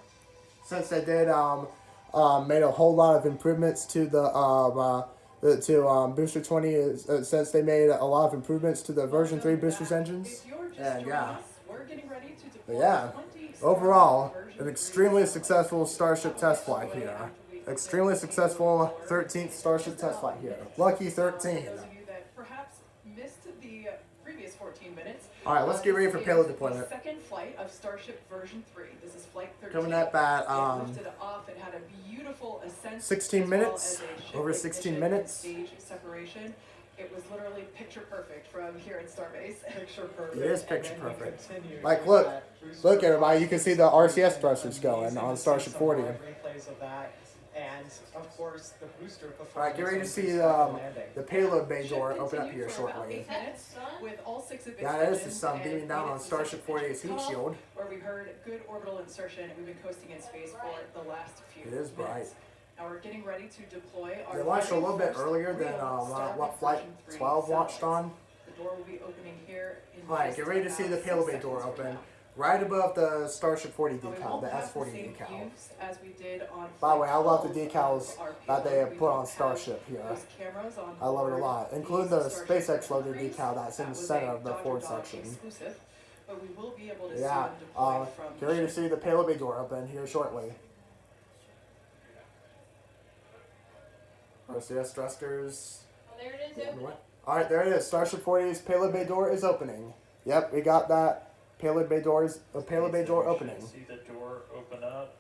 since they did made a whole lot of improvements to the Booster 20 since they made a lot of improvements to the version 3 boosters engines. If you're just And joining yeah. us, we're getting ready to But deploy yeah. 20 Overall, an extremely successful Starship test flight here. Extremely successful 13th Starship test flight here. Lucky 13. Those of you that perhaps missed the previous 14 minutes. All right, let's get ready for payload deployment. The second flight of Starship version 3. This is flight 13. Coming up at It lifted off. It had a beautiful ascent. 16 as well minutes, as a ship over ignition 16 and minutes. Stage separation. It was literally picture perfect from here at Starbase. Picture perfect. It is and picture then we perfect. continue Like, with look. that booster Look, everybody, you can see the RCS and thrusters going amazing on to see Starship some 40. live replays of that. And of course, the booster performance. All right, get ready to when see booster landing. the payload bay Ship door open up continued here for about shortly. 8 minutes with all 6 of its Yeah, this is engines some and beaming down made on it to Starship second 48's heat cutoff, shield. where we heard good orbital insertion, and we've been coasting in space for the last few It is bright. minutes. Now we're getting ready to deploy our They launched a very little bit first earlier than real Starship what flight version 3 12 launched satellites. on. The door will be opening here in All right, just get ready to see the about payload 6 bay door seconds from open. now. Right above the Starship 40 Now, we decal, won't the have S40 same decal. views as we did on By the way, I love the flight 12 decals of our that they payload. have We put don't on have Starship here. those cameras on I love it a board lot, these including the Starship SpaceX loader Flights. decal that's in That the was center a of the Dodger forward Dog section. exclusive, but we will be able to see Yeah, them deploy from get ready to ship. see the payload bay door open here shortly. RCS thrusters. Oh, there it is. Open. All right, there it is. Starship 40's payload bay door is opening. Yep, we got that. Payload bay door opening. See the door open up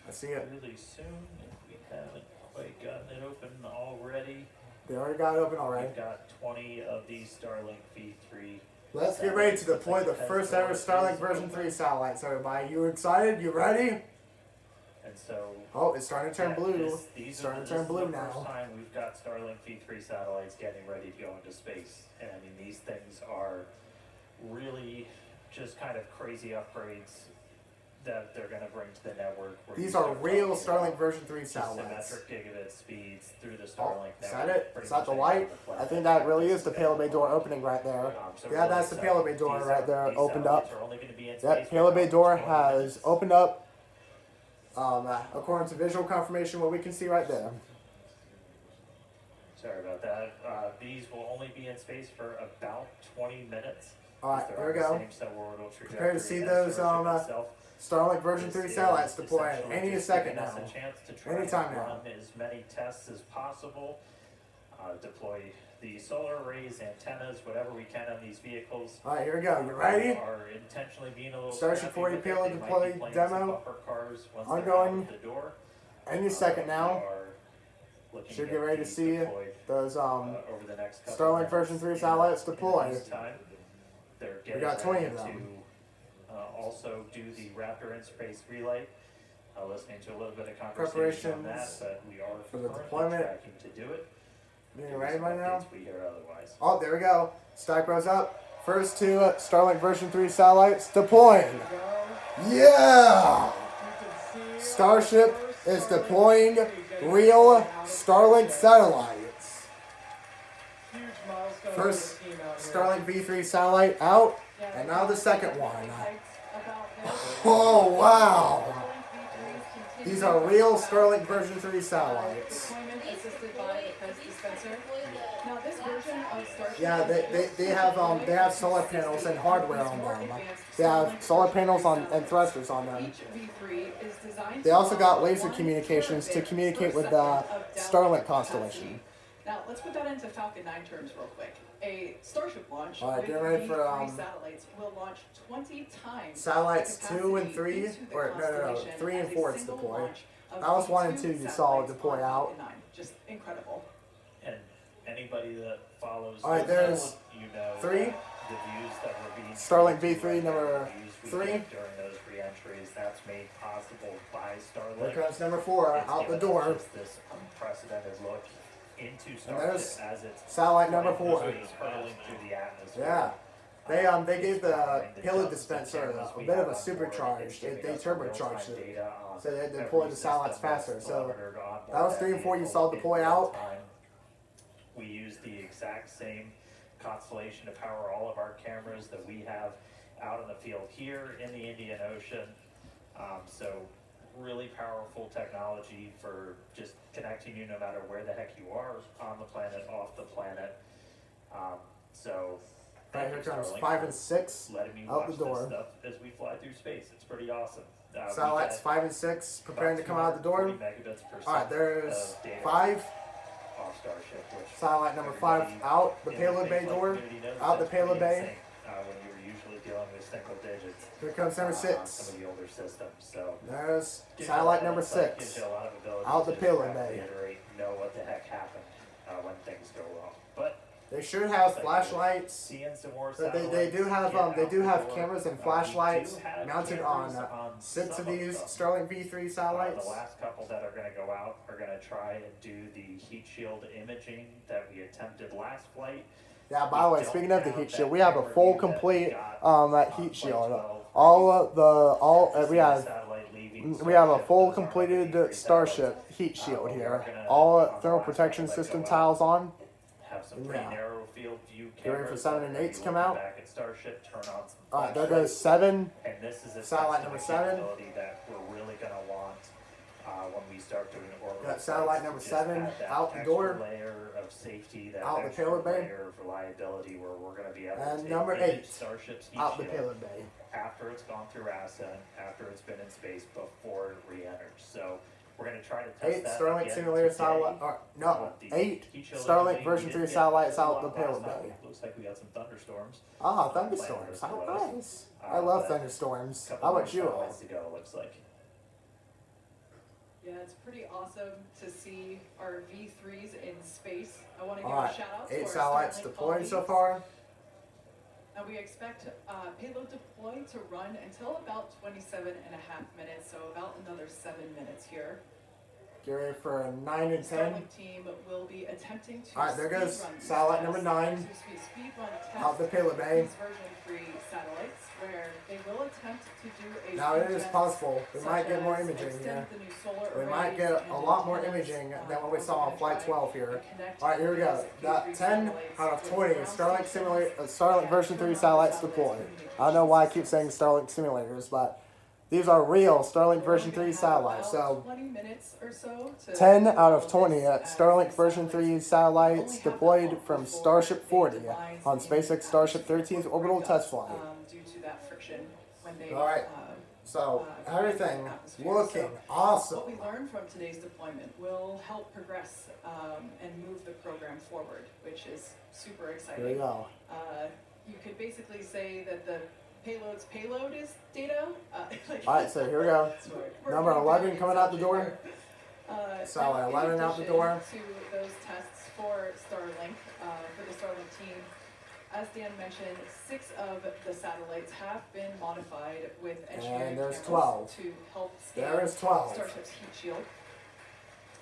I see it. really soon. If we haven't quite gotten it open already, They already got it open already. we've got 20 of these Starlink V3. Let's get ready to deploy the first ever Starlink version 3 satellites, everybody. You excited? You ready? And so Oh, it's starting to turn yeah, blue. these Starting are to turn blue the now. first time we've got Starlink V3 satellites getting ready to go into space. And I mean, these things are really just kind of crazy upgrades that they're going to bring to the network. where These you are start real talking Starlink about version 3 just satellites. symmetric gigabit speeds through the Oh, Starlink is network. that it? pretty Is that much the anywhere on light? the planet. I think that really is the payload bay door opening right there. So Yeah, really that's the exciting. payload bay door These right there, these opened satellites up. are only going to be in Yep, space for payload bay about door 20 has minutes. opened up. According to visual confirmation, what we can see right there. Sorry about that. These will only be in space for about 20 minutes. All right, They're here on we the go. same suborbital trajectory Prepare to see as those Starship itself. Starlink version 3 This satellites is deploying essentially any just second giving us now. a chance to try Anytime and now. run as many tests as possible. Deploy the solar arrays, antennas, whatever we can on these vehicles. All right, here we go. You We ready? are intentionally being a little Starship scrappy 40 with it. payload They might deploy be playing demo. some buffer cars once they're Ongoing. out the door. Any second We now. are looking Should to get ready to these see deployed, those over the next couple Starlink minutes. version 3 In- satellites in the deploy. meantime, they're We getting got 20 ready of them. to also do the Raptor in space relay. Listening to a little bit of conversation on that, Preparations but we are for the currently deployment. tracking to do it. You Give ready us by now? updates we hear otherwise. Oh, there we go. Stack rows up. First two Starlink version 3 satellites deploying. Yeah! Starship is deploying real Starlink satellites. Huge milestone First for the team out here. Starlink V3 satellite out, Yeah, and now the second one. about this. Oh, wow! Starlink V3s continue These are real to Starlink version 3 satellites. deployment assisted by the Pez dispenser. Now this version of Starship Yeah, they have solar panels and hardware on them. They have solar panels on and thrusters on them. Each V3 is designed They to also got launch laser 1 communications to terabit communicate per with second the of downlink Starlink capacity. constellation. Now let's put that into Falcon 9 terms real quick. A Starship launch All right, with get ready for, V3 satellites will launch 20 times Satellites the 2 and capacity 3, into the or no, constellation 3 and as a 4 it's single deployed. launch of That was 1 and V2 2 you saw satellites deploy on out. Falcon 9. Just incredible. And anybody that follows All right, the there's field, you know 3. the views that were being Starlink taken V3 right now, number the views we 3. get during those re-entries. That's made possible by Starlink. Here comes number 4 It's out the given us door. just this unprecedented look into And Starship there's as it's satellite number flying 4. through space, hurtling through the atmosphere. Yeah. They gave the powering payload justice and dispenser cameras a we bit have of a on board. supercharge. It's They giving us turbocharged real-time it. data on So they every deployed the satellites system that's faster. So monitored on board that was 3 and 4 you vehicle saw in deploy real out. time. We use the exact same constellation to power all of our cameras that we have out in the field here in the Indian Ocean. So really powerful technology for just connecting you no matter where the heck you are on the planet, off the planet. So Right, Thank here you, comes Starlink, 5 for and 6 letting me out watch the door. this stuff as we fly through space. It's pretty awesome. We Satellites get 5 and 6 preparing to come out the door. 240 megabits per All right, second there's of data 5. off Starship, which Satellite number 5 everybody out the in payload bay spaceflight door. community knows Out the that's payload pretty bay. insane, when you were usually dealing with single digits. Here comes number on 6. some of the older systems. So There's gives you a satellite lot of number insight, gives 6. you a lot of ability Out the to payload rapidly bay. iterate, know what the heck happened when things go wrong. But They should have flashlights. seeing some more But satellites. they do have get they out do the have door. cameras and We flashlights do have mounted cameras on 6 some of these them. Starlink V3 satellites. The last couple that are going to go out are going to try and do the heat shield imaging that we attempted last flight. Yeah, by the way, We don't speaking of the have heat that shield, we have a camera full view that we complete got on heat Flight shield. 12. We have Satellite leaving we have a Starship. full Those are completed V3 Starship heat shield we are here. gonna, All on the thermal last protection couple that system go out, tiles on. have some Yeah. pretty narrow field view You ready for cameras. 7 and that 8 to you come look out? Back at Starship, turn on some Alright, there flashlights. goes 7. And this is a Satellite testament number to 7. capability that we're really going to want when we start doing orbital Got satellite flights, number to just 7 add that out the extra door. layer of safety, that Out the extra payload bay. layer of reliability, where we're going to be able And to take number image 8 Starship's heat out the shield payload bay. after it's gone through ascent, after it's been in space, before it re-enters. So we're going to try to test 8 that Starlink again simulator today. satellite. No, The 8 heat shield Starlink imaging, version we 3 did get satellites a out lot the last payload night. bay. Looks like we got some thunderstorms. Ah, thunderstorms. How nice. I love thunderstorms. How about you all? To go, looks like. Yeah, it's pretty awesome to see our V3s in space. I want to give Alright, a shout out to 8 our satellites Starlink deployed so colleagues. far. And we expect payload deploy to run until about 27.5 minutes, so about another 7 minutes here. Get ready for a 9 and The 10. Starlink team will be attempting to Alright, there goes speed run these satellite tests. number 9 Speed run out the test payload bay. these version 3 satellites, where they will attempt to do a Now it speed is test possible. We such might get more as imaging extend here. the new solar We might arrays get and a lot more antennas, imaging than what we we're saw on gonna Flight try 12 here. and connect Alright, here we go. these Got V3 10 satellites out of with 20 ground Starlink stations Starlink and version 3 turn on satellites the deployed. communication I don't know why I keep saying system. Starlink simulators, but these are real Starlink version 3 satellites. So 20 minutes or so to 10 do out all of 20 this at as Starlink these version 3 satellites deployed from Starship 40 on SpaceX Starship 13th Orbital test flight. Due to that friction when they Alright. So everything looking awesome. What we learned from today's deployment will help progress and move the program forward, which is super Here we exciting. go. You could basically say that the payload's payload is data. Alright, so here we go. We're Number getting 11 very coming out the excited door. here. Satellite Now, in 11 out the addition door. To those tests for Starlink, for the Starlink team, as Dan mentioned, 6 of the satellites have been modified with engineering there's cameras 12. to help scale There is 12. Starship's heat shield.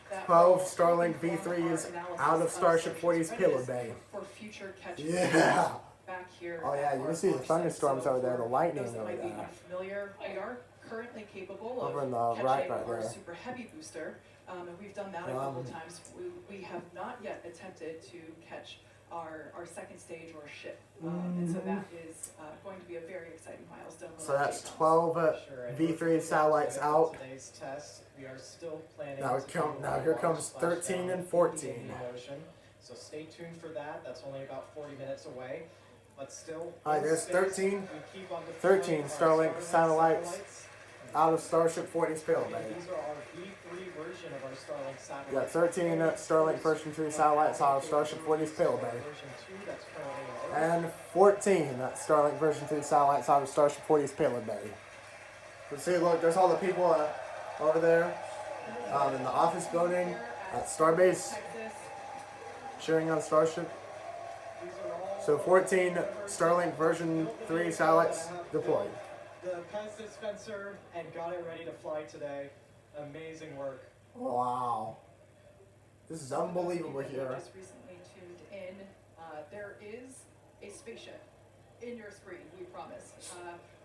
That 12 will Starlink inform our V3s analysis out of of Starship Starship's 40's payload readiness bay. for future catch Yeah. back here. Oh yeah, at you our can see the launch site. thunderstorms So over there, for the lightning those that over might be there. unfamiliar, we are currently capable Over of in the catching right our there. super heavy booster, and we've done that a couple times. We have not yet attempted to catch our second stage or ship, and so that is going to be a very exciting milestone. when So that that's day comes. 12 Sure, and V3 we're satellites excited out. for Today's test, we are still planning. Now to come- do now a here launch comes splashdown 13 and in the 14. Indian Ocean. So stay tuned for that. That's only about 40 minutes away, but still. Alright, in there's space, 13. we keep on 13 deploying our Starlink satellites out of Starship 40's payload bay. These are our V3 version of our Starlink satellite. We got 13 Starlink version 3 satellites out of Starship 40's payload bay. Version 2 that's currently in orbit. And 14 Starlink version 3 satellites out of Starship 40's payload bay. You see, look, there's all the people over there in the office building at Starbase Texas, cheering on Starship. These are all So 14 Starlink version 3 satellites deployed. the pest dispenser and got it ready to fly today. Amazing work. Wow. This is unbelievable here. Just recently tuned in. There is a spaceship in your screen, we promise.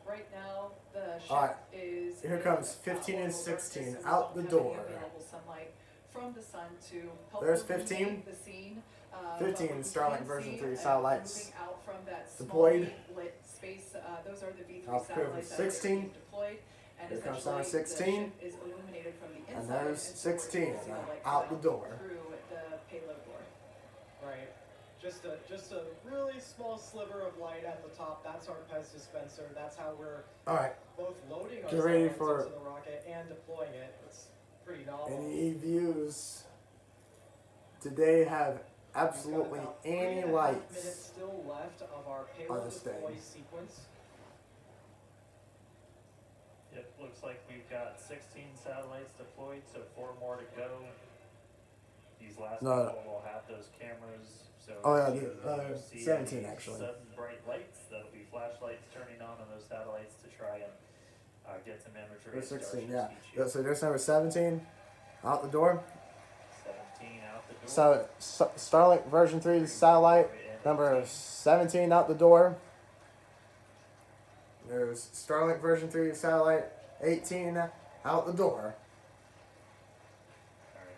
Right now, the ship Alright, is. here in, comes 15 and low darkness, 16 so we out don't the have any door. available sunlight from the sun to help There's illuminate 15. the scene. 15 but what you Starlink can version see, 3 satellites moving out from that deployed. small lit space, those are the V3 Out the satellites that are 16. being deployed. And Here comes essentially, number 16. the ship is illuminated from the And inside. there's so we're able to 16 see the light out come the door. Through the payload door. Right. Just a really small sliver of light at the top. That's our Pez dispenser. That's how we're All right. both loading our Get ready satellites for- into the rocket and deploying it. It's pretty novel. Any views today have absolutely We've got about any 3.5 lights? minutes still left of our payload this thing. deploy sequence. It looks like we've got 16 satellites deployed, so 4 more to go. These last No. couple will have those cameras, so Oh, yeah, you'll see 17 any actually. sudden bright lights. That'll be flashlights turning on those satellites to try and get some imagery. There's of 16, Starship's yeah. heat shield. So there's number 17 out the door. 17 out the door. So Starlink version 3 satellite number 17 out the door. There's Starlink version 3 satellite 18 out the door. Alright,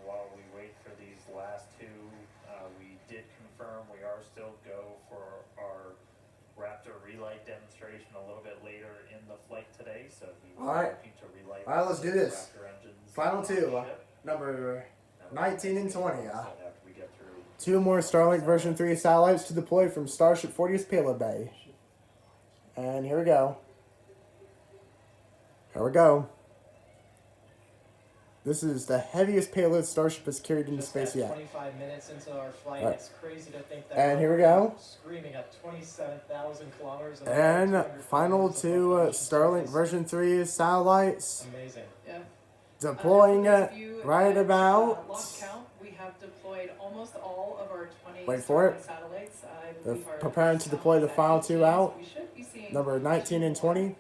while we wait for these last two, we did confirm we are still go for our Raptor relight demonstration a little bit later in the flight today, so we will be Alright. looking to relight. Alright, let's do this. Raptor engines Final on the two. ship. Number Now, 19 and 20. after we get through 2 more Starlink version 3 satellites to deploy from Starship 40's payload bay. And here we go. Here we go. This is the heaviest payload Starship has carried into Just space at yet. 25 minutes into our flight, Alright. it's crazy to think that And we're here we go. screaming at 27,000 kilometers an hour, And 200 final kilometers 2 above the ocean Starlink surface. version 3 satellites Amazing. Yeah. deploying For those of you right at, about. lost count, we have deployed almost all of our 20 Wait for it. Starlink satellites. I They're believe our preparing to count deploy the is at final 18, 2 out. so we should be seeing Number 19 and 20.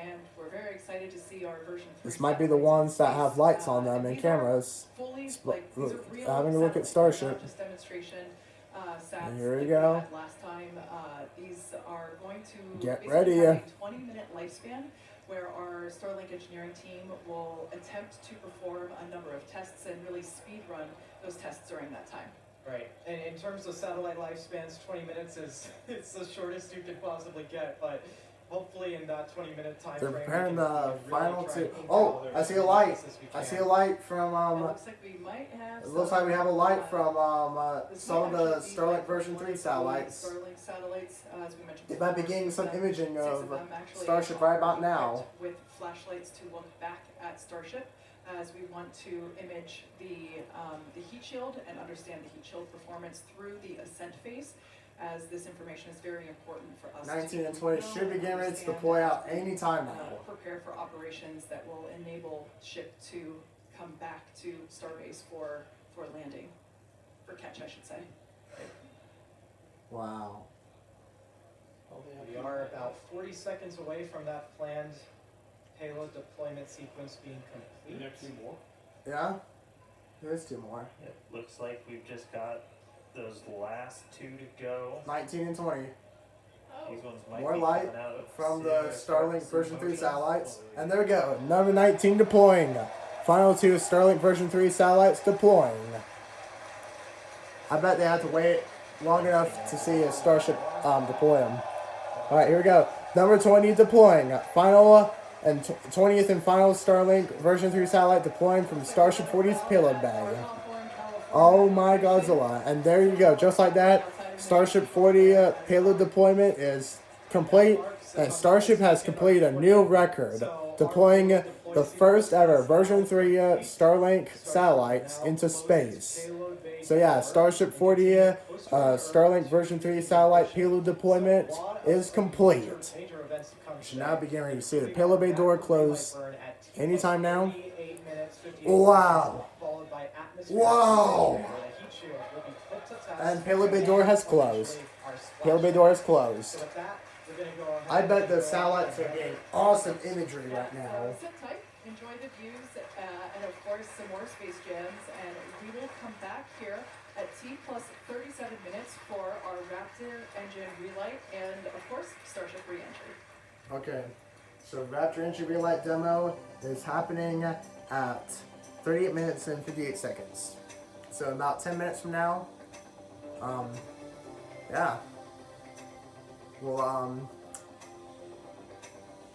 And we're very excited to see our version 3 This might be the satellites in ones that space. have lights on them and these are cameras. Fully, Sp- like, these are look, real having a look at satellites. They're not Starship. just demonstration sats And here we like go. had last time. These are going to Get basically ready. have a 20-minute lifespan where our Starlink engineering team will attempt to perform a number of tests and really speed run those tests during that time. Right. And in terms of satellite lifespans, 20 minutes is it's the shortest you could possibly get, but hopefully in that 20-minute time They're frame, preparing we can the really final try 2. and ink Oh, out I as see a many light. tests as we I can. see a light from It looks like we might have. It looks like we have a light from this some of might the actually be Starlink like version one 3 of the satellites. Starlink satellites, as we mentioned It might be before, getting some six of imaging them of actually Starship are right about now. equipped with flashlights to look back at Starship, as we want to image the heat shield and understand the heat shield performance through the ascent phase, as this information is very important for us 19 to and 20 know should be and getting ready to understand deploy as out we, anytime now. prepare for operations that will enable ship to come back to Starbase for landing, for catch, I should say. Wow. We are about 40 seconds away from that planned payload deployment sequence being complete. Yeah? There's 2 more. It looks like we've just got those last 2 to go. 19 and 20. These ones might More be light coming out of from the Sirius Starlink Starship version 3 motion. satellites. And there we go. Number 19 deploying. Final 2 Starlink version 3 satellites deploying. I bet they had to wait long enough to see a Starship deploy them. Alright, here we go. Number 20 deploying. Final and 20th and final Starlink version 3 satellite deploying from Starship 40's payload bay. Oh my Godzilla. And there you go. Just like that, Starship 40 payload deployment is complete. And Starship has completed a new record, deploying the first ever version 3 Starlink satellites into space. So yeah, Starship 40 Starlink version 3 satellite payload deployment is complete. You should now begin ready to see the payload bay door close anytime now. Wow. Wow. And payload bay door has closed. Payload bay door is closed. I bet the satellites are getting awesome imagery right now. Sit tight, enjoy the views, and of course some more space jams, and we will come back here at T plus 37 minutes for our Raptor engine relight and of course Starship re-entry. Okay, so Raptor entry relight demo is happening at 38 minutes and 58 seconds. So about 10 minutes from now, yeah,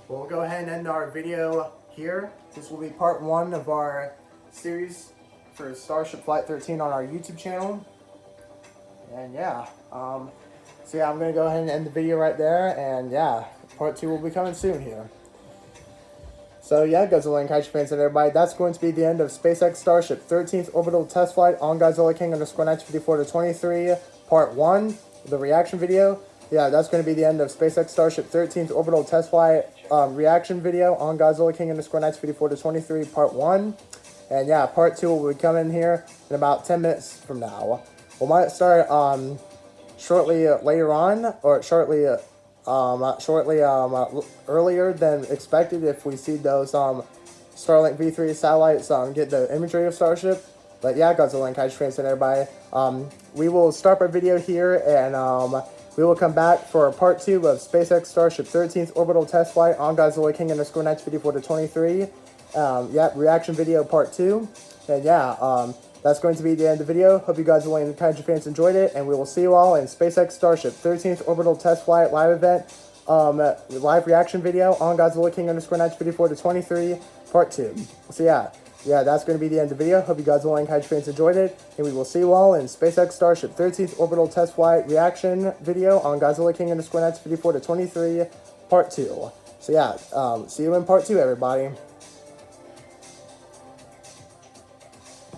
we'll go ahead and end our video here. This will be part 1 of our series for Starship Flight 13 on our YouTube channel. And yeah, so yeah, I'm gonna go ahead and end the video right there, and yeah, part 2 will be coming soon here. So yeah, Godzilla and Kaiju fans and everybody, that's going to be the end of SpaceX Starship 13th Orbital Test Flight on Godzilla King _954 to 23, part 1, the reaction video. Yeah, that's going to be the end of SpaceX Starship 13th Orbital Test Flight reaction video on Godzilla King _954 to 23, part 1. And yeah, part 2 will be coming here in about 10 minutes from now. We might start shortly later on, or shortly earlier than expected if we see those Starlink V3 satellites get the imagery of Starship. But yeah, Godzilla and Kaiju fans and everybody, we will stop our video here, and we will come back for part 2 of SpaceX Starship 13th Orbital Test Flight on Godzilla King _954 to 23. Yeah, reaction video part 2. And yeah, that's going to be the end of the video. Hope you Godzilla and Kaiju fans enjoyed it, and we will see you all in SpaceX Starship 13th Orbital Test Flight live event, live reaction video on Godzilla King _954 to 23, part 2. So yeah, that's going to be the end of the video. Hope you Godzilla and Kaiju fans enjoyed it, and we will see you all in SpaceX Starship 13th Orbital Test Flight reaction video on Godzilla King _954 to 23, part 2. So yeah, see you in part 2, everybody.